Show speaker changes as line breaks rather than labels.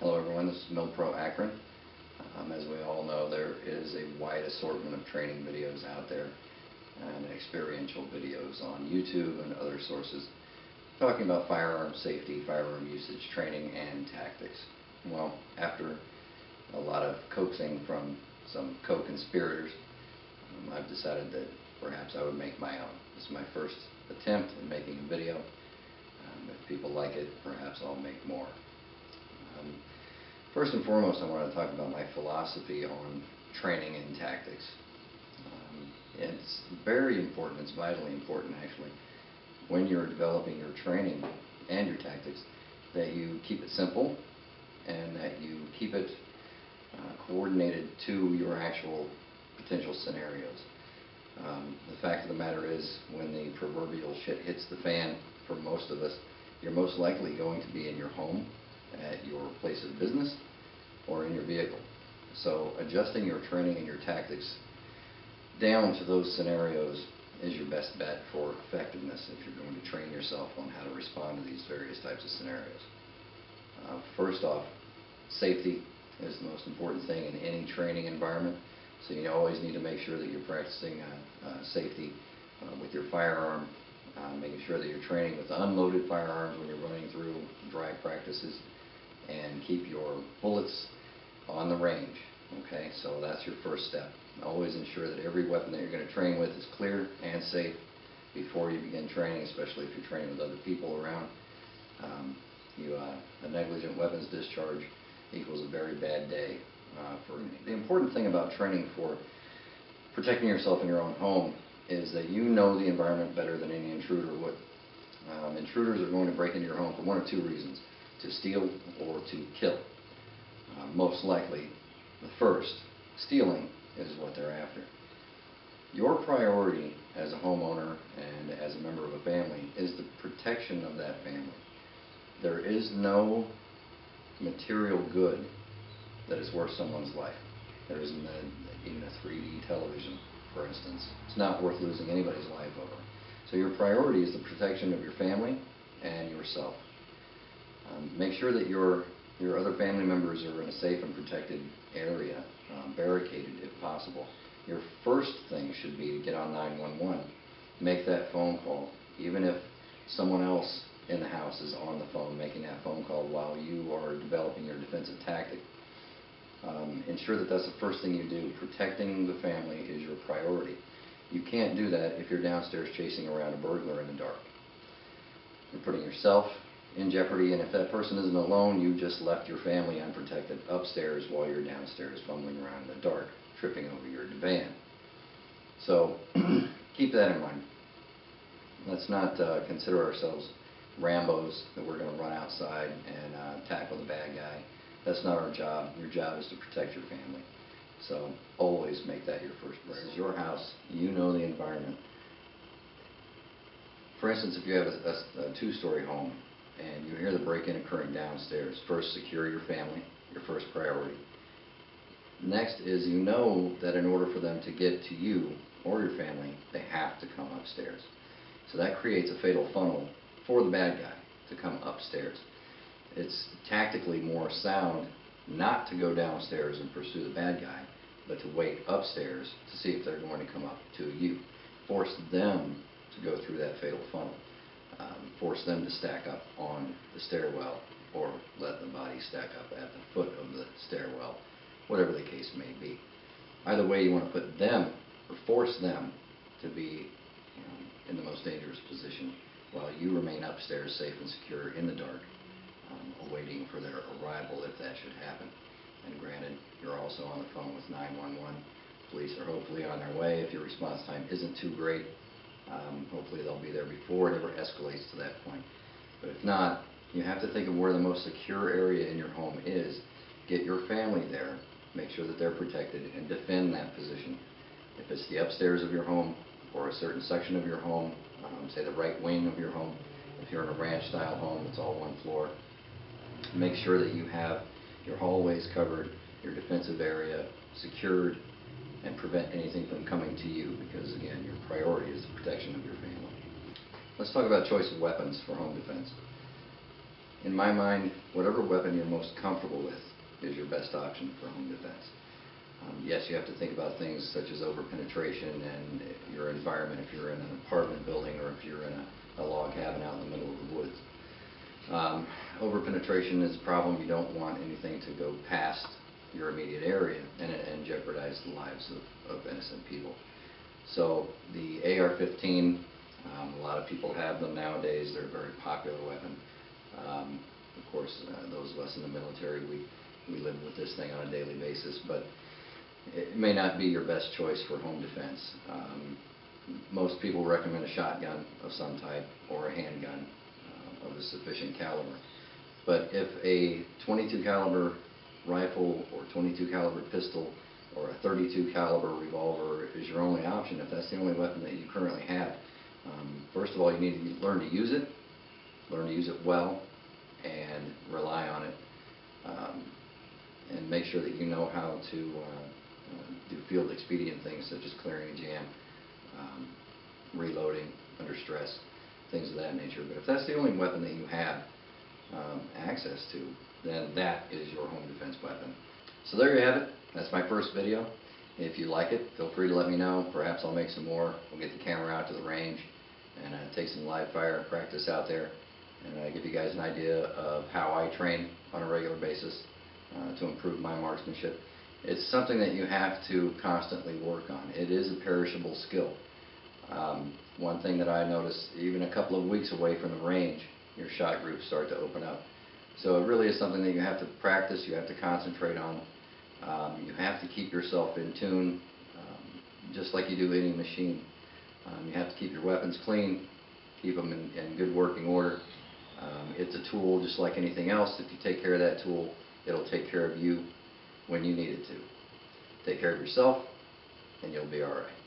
Hello everyone, this is MilPro Akron. As we all know, there is a wide assortment of training videos out there and experiential videos on YouTube and other sources talking about firearm safety, firearm usage, training, and tactics. Well, after a lot of coaxing from some co-conspirators, I've decided that perhaps I would make my own. This is my first attempt at making a video. If people like it, perhaps I'll make more. First and foremost, I want to talk about my philosophy on training and tactics. It's very important, it's vitally important actually, when you're developing your training and your tactics, that you keep it simple and that you keep it coordinated to your actual potential scenarios. The fact of the matter is, when the proverbial shit hits the fan, for most of us, you're most likely going to be in your home, at your place of business, or in your vehicle. So adjusting your training and your tactics down to those scenarios is your best bet for effectiveness if you're going to train yourself on how to respond to these various types of scenarios. First off, safety is the most important thing in any training environment. So you always need to make sure that you're practicing safety with your firearm, making sure that you're training with unloaded firearms when you're running through dry practices, and keep your bullets on the range. Okay, so that's your first step. Always ensure that every weapon that you're going to train with is clear and safe before you begin training, especially if you're training with other people around. A negligent weapons discharge equals a very bad day. The important thing about training for protecting yourself in your own home is that you know the environment better than any intruder would. Intruders are going to break into your home for one of two reasons: to steal or to kill. Most likely the first, stealing, is what they're after. Your priority as a homeowner and as a member of a family is the protection of that family. There is no material good that is worth someone's life. There isn't even a 3D television, for instance. It's not worth losing anybody's life over. So your priority is the protection of your family and yourself. Make sure that your other family members are in a safe and protected area, barricaded if possible. Your first thing should be to get on 911. Make that phone call, even if someone else in the house is on the phone making that phone call while you are developing your defensive tactic. Ensure that that's the first thing you do. Protecting the family is your priority. You can't do that if you're downstairs chasing around a burglar in the dark. You're putting yourself in jeopardy, and if that person isn't alone, you just left your family unprotected upstairs while you're downstairs fumbling around in the dark, tripping over your divan. So keep that in mind. Let's not consider ourselves Rambos that we're going to run outside and tackle the bad guy. That's not our job. Your job is to protect your family. So always make that your first priority. This is your house. You know the environment. For instance, if you have a two-story home and you hear the break-in occurring downstairs, first secure your family, your first priority. Next is, you know that in order for them to get to you or your family, they have to come upstairs. So that creates a fatal funnel for the bad guy to come upstairs. It's tactically more sound not to go downstairs and pursue the bad guy, but to wait upstairs to see if they're going to come up to you. Force them to go through that fatal funnel. Force them to stack up on the stairwell, or let the body stack up at the foot of the stairwell, whatever the case may be. Either way, you want to put them, or force them, to be in the most dangerous position while you remain upstairs safe and secure in the dark, awaiting for their arrival if that should happen. And granted, you're also on the phone with 911. Police are hopefully on their way. If your response time isn't too great, hopefully they'll be there before it ever escalates to that point. But if not, you have to think of where the most secure area in your home is. Get your family there, make sure that they're protected, and defend that position. If it's the upstairs of your home or a certain section of your home, say the right wing of your home, if you're in a ranch style home, it's all one floor, make sure that you have your hallways covered, your defensive area secured, and prevent anything from coming to you, because again, your priority is the protection of your family. Let's talk about choice of weapons for home defense. in my mind, whatever weapon you're most comfortable with is your best option for home defense. Yes, you have to think about things such as overpenetration and your environment if you're in an apartment building or if you're in a log cabin out in the middle of the woods. Overpenetration is a problem. You don't want anything to go past your immediate area and jeopardize the lives of innocent people. So the AR-15, a lot of people have them nowadays. They're a very popular weapon. Of course, those of us in the military, we live with this thing on a daily basis, but it may not be your best choice for home defense. Most people recommend a shotgun of some type or a handgun of a sufficient caliber. But if a .22 caliber rifle or .22 caliber pistol or a .32 caliber revolver is your only option, if that's the only weapon that you currently have, first of all, you need to learn to use it well, and rely on it, and make sure that you know how to do field expedient things such as clearing a jam, reloading under stress, things of that nature. But if that's the only weapon that you have access to, then that is your home defense weapon. So there you have it. That's my first video. If you like it, feel free to let me know. Perhaps I'll make some more. We'll get the camera out to the range and take some live fire practice out there, and give you guys an idea of how I train on a regular basis to improve my marksmanship. It's something that you have to constantly work on. It is a perishable skill. One thing that I noticed, even a couple of weeks away from the range, your shot groups start to open up. So it really is something that you have to practice, you have to concentrate on. You have to keep yourself in tune, just like you do any machine. You have to keep your weapons clean, keep them in good working order. It's a tool just like anything else. If you take care of that tool, it'll take care of you when you need it to. Take care of yourself, and you'll be all right.